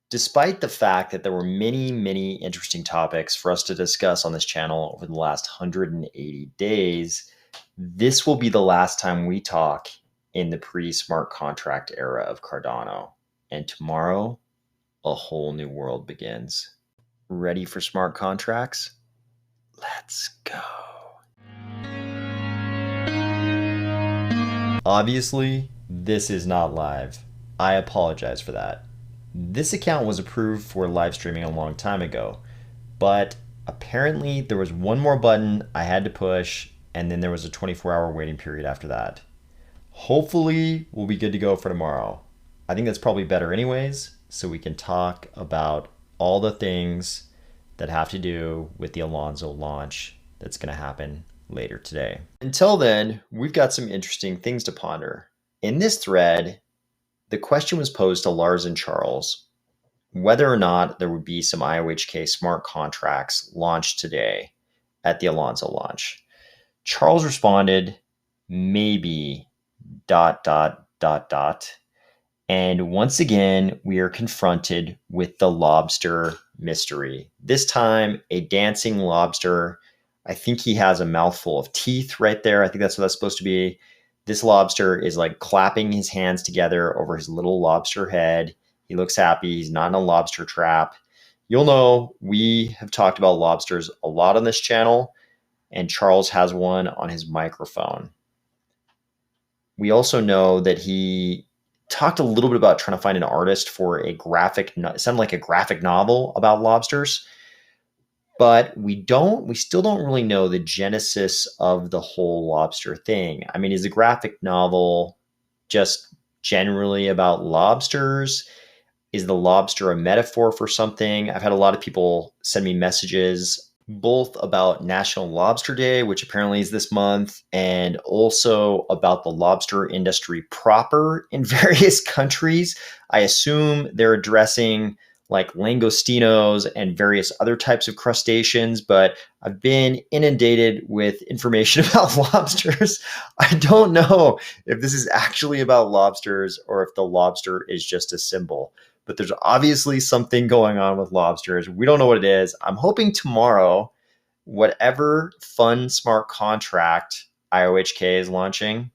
Despite the fact that there were many, many interesting topics for us to discuss on this channel over the last 180 days, this will be the last time we talk in the pre-smart contract era of Cardano. And tomorrow, a whole new world begins. Ready for smart contracts? Let's go. Obviously, this is not live. I apologize for that. This account was approved for live streaming a long time ago, but apparently there was one more button I had to push, and then there was a 24-hour waiting period after that. Hopefully, we'll be good to go for tomorrow. I think that's probably better anyways, so we can talk about all the things that have to do with the Alonzo launch that's going to happen later today. Until then, we've got some interesting things to ponder. In this thread, the question was posed to Lars and Charles whether or not there would be some IOHK smart contracts launched today at the Alonzo launch. Charles responded, maybe, ... And once again, we are confronted with the lobster mystery. This time, a dancing lobster. I think he has a mouthful of teeth right there. I think that's what that's supposed to be. This lobster is like clapping his hands together over his little lobster head. He looks happy. He's not in a lobster trap. You'll know we have talked about lobsters a lot on this channel, and Charles has one on his microphone. We also know that he talked a little bit about trying to find an artist for a graphic, it sounded like a graphic novel about lobsters, but we still don't really know the genesis of the whole lobster thing. I mean, is the graphic novel just generally about lobsters? Is the lobster a metaphor for something? I've had a lot of people send me messages both about National Lobster Day, which apparently is this month, and also about the lobster industry proper in various countries. I assume they're addressing like langostinos and various other types of crustaceans, but I've been inundated with information about lobsters. I don't know if this is actually about lobsters or if the lobster is just a symbol. But there's obviously something going on with lobsters. We don't know what it is. I'm hoping tomorrow, whatever fun smart contract IOHK is launching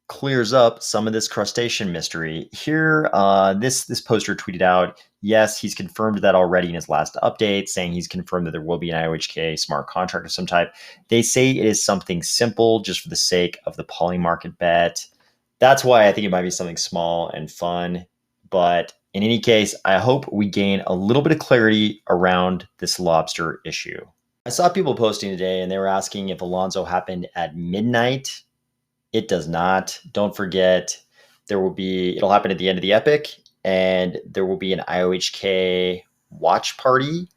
clears up some of this crustacean mystery. Here, this poster tweeted out, yes, he's confirmed that already in his last update, saying he's confirmed that there will be an IOHK smart contract of some type. They say it is something simple just for the sake of the polymarket bet. That's why I think it might be something small and fun. But in any case, I hope we gain a little bit of clarity around this lobster issue. I saw people posting today and they were asking if Alonzo happened at midnight. It does not. Don't forget, it'll happen at the end of the epic, and there will be an IOHK watch party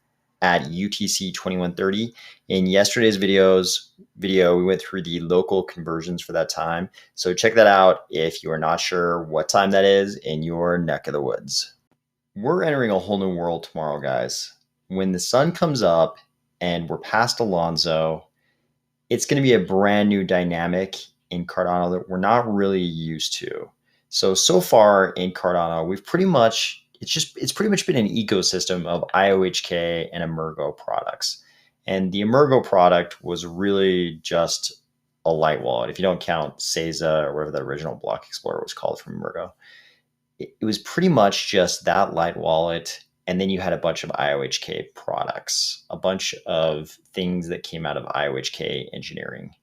at UTC 2130. In yesterday's video, we went through the local conversions for that time. So check that out if you are not sure what time that is in your neck of the woods. We're entering a whole new world tomorrow, guys. When the sun comes up and we're past Alonzo, it's going to be a brand new dynamic in Cardano that we're not really used to. So far in Cardano, it's pretty much been an ecosystem of IOHK and Emergo products. And the Emergo product was really just a light wallet. If you don't count Seiza or whatever the original block explorer was called from Emergo, it was pretty much just that light wallet. And then you had a bunch of IOHK products, a bunch of things that came out of IOHK engineering.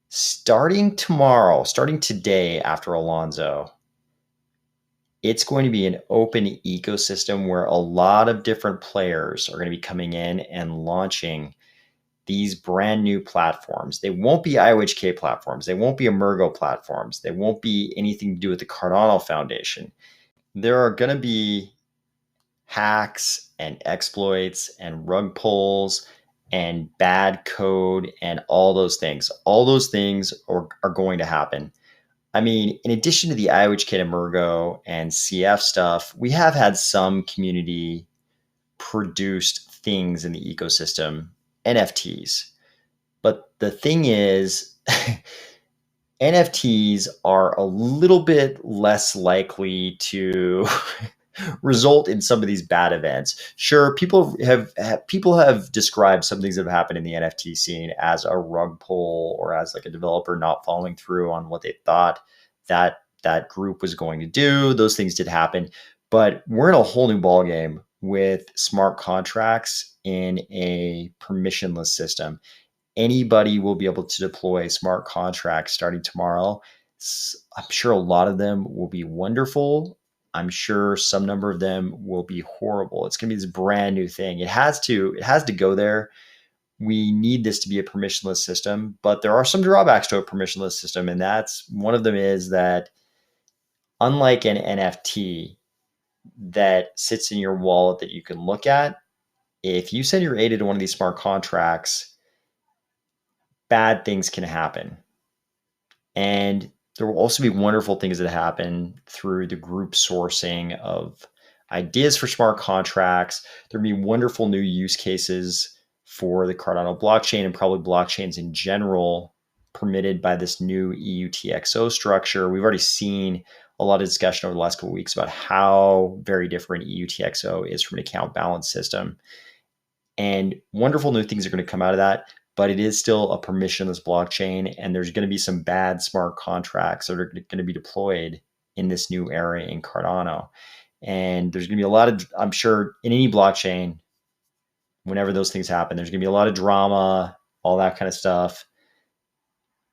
Starting today after Alonzo, it's going to be an open ecosystem where a lot of different players are going to be coming in and launching these brand new platforms. They won't be IOHK platforms. They won't be Emergo platforms. They won't be anything to do with the Cardano Foundation. There are going to be hacks and exploits and rug pulls and bad code and all those things. All those things are going to happen. I mean, in addition to the IOHK Emergo and CF stuff, we have had some community produced things in the ecosystem, NFTs. But the thing is, NFTs are a little bit less likely to result in some of these bad events. Sure, people have described some things that have happened in the NFT scene as a rug pull or as like a developer not following through on what they thought that group was going to do. Those things did happen, but we're in a whole new ballgame with smart contracts in a permissionless system. Anybody will be able to deploy smart contracts starting tomorrow. I'm sure a lot of them will be wonderful. I'm sure some number of them will be horrible. It's going to be this brand new thing. It has to go there. We need this to be a permissionless system, but there are some drawbacks to a permissionless system. And that's one of them is that unlike an NFT that sits in your wallet that you can look at, if you send your ADA to one of these smart contracts, bad things can happen. And there will also be wonderful things that happen through the group sourcing of ideas for smart contracts. There'll be wonderful new use cases for the Cardano blockchain and probably blockchains in general permitted by this new EUTXO structure. We've already seen a lot of discussion over the last couple of weeks about how very different EUTXO is from an account balance system. And wonderful new things are going to come out of that, but it is still a permissionless blockchain, and there's going to be some bad smart contracts that are going to be deployed in this new era in Cardano. And there's going to be a lot of, I'm sure, in any blockchain, whenever those things happen, there's going to be a lot of drama, all that kind of stuff.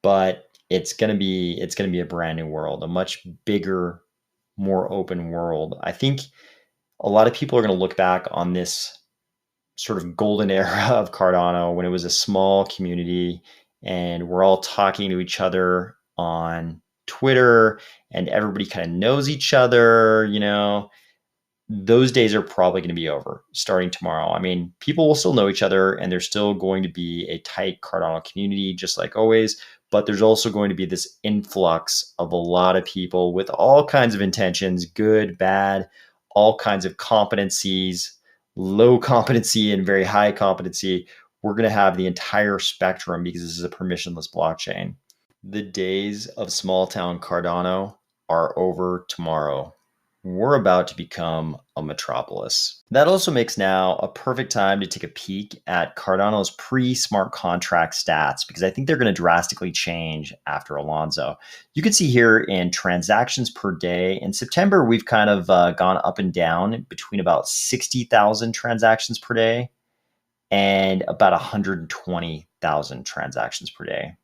But it's going to be a brand new world, a much bigger, more open world. I think a lot of people are going to look back on this sort of golden era of Cardano when it was a small community and we're all talking to each other on Twitter and everybody kind of knows each other, those days are probably going to be over starting tomorrow. I mean, people will still know each other and there's still going to be a tight Cardano community, just like always. But there's also going to be this influx of a lot of people with all kinds of intentions, good, bad, all kinds of competencies, low competency and very high competency. We're going to have the entire spectrum because this is a permissionless blockchain. The days of small town Cardano are over tomorrow. We're about to become a metropolis. That also makes now a perfect time to take a peek at Cardano's pre-smart contract stats because I think they're going to drastically change after Alonzo. You can see here in transactions per day. In September, we've kind of gone up and down between about 60,000 transactions per day and about 120,000 transactions per day.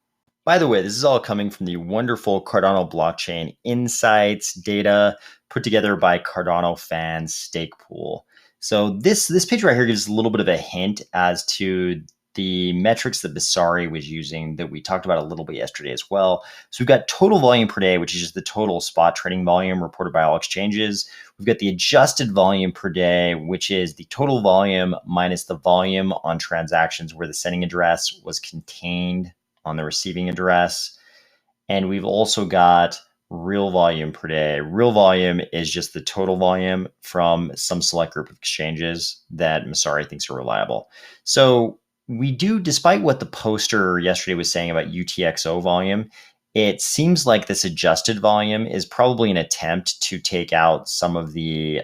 By the way, this is all coming from the wonderful Cardano blockchain insights data put together by Cardano Fans Stake Pool. So this page right here gives a little bit of a hint as to the metrics that Basari was using that we talked about a little bit yesterday as well. So we've got total volume per day, which is just the total spot trading volume reported by all exchanges. We've got the adjusted volume per day, which is the total volume minus the volume on transactions where the sending address was contained on the receiving address. And we've also got real volume per day. Real volume is just the total volume from some select group of exchanges that Masari thinks are reliable. So we do, despite what the poster yesterday was saying about UTXO volume, it seems like this adjusted volume is probably an attempt to take out some of the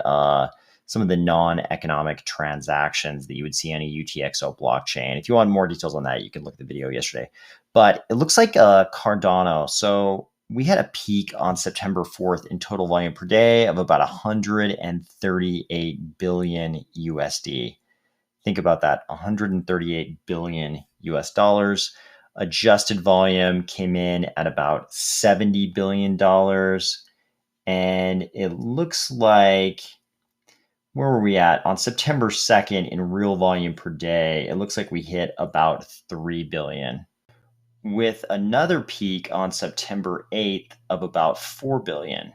non-economic transactions that you would see on a UTXO blockchain. If you want more details on that, you can look at the video yesterday. But it looks like Cardano. So we had a peak on September 4th in total volume per day of about 138 billion USD. Think about that, 138 billion US dollars. Adjusted volume came in at about $70 billion. And it looks like, where were we at? On September 2nd in real volume per day, it looks like we hit about 3 billion. With another peak on September 8th of about 4 billion.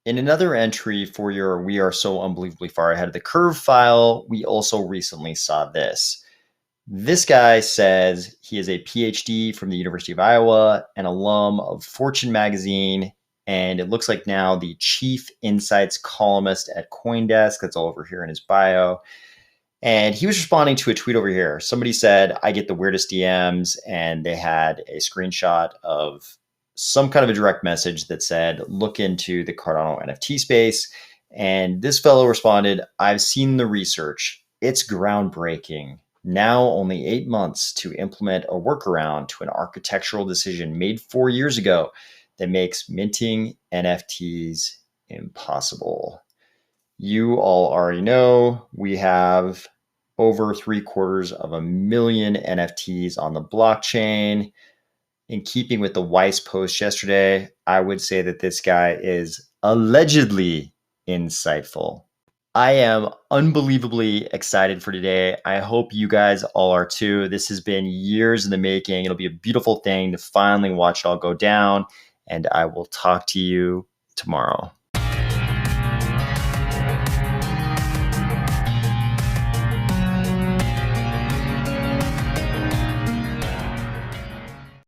In another entry for your We Are So Unbelievably Far Ahead of the Curve file, we also recently saw this. This guy says he is a PhD from the University of Iowa, an alum of Fortune magazine, and it looks like now the chief insights columnist at CoinDesk. That's all over here in his bio. And he was responding to a tweet over here. Somebody said, I get the weirdest DMs, and they had a screenshot of some kind of a direct message that said, look into the Cardano NFT space. And this fellow responded, I've seen the research. It's groundbreaking. Now only 8 months to implement a workaround to an architectural decision made 4 years ago that makes minting NFTs impossible. You all already know we have over 750,000 NFTs on the blockchain. In keeping with the Weiss post yesterday, I would say that this guy is allegedly insightful. I am unbelievably excited for today. I hope you guys all are too. This has been years in the making. It'll be a beautiful thing to finally watch it all go down. And I will talk to you tomorrow.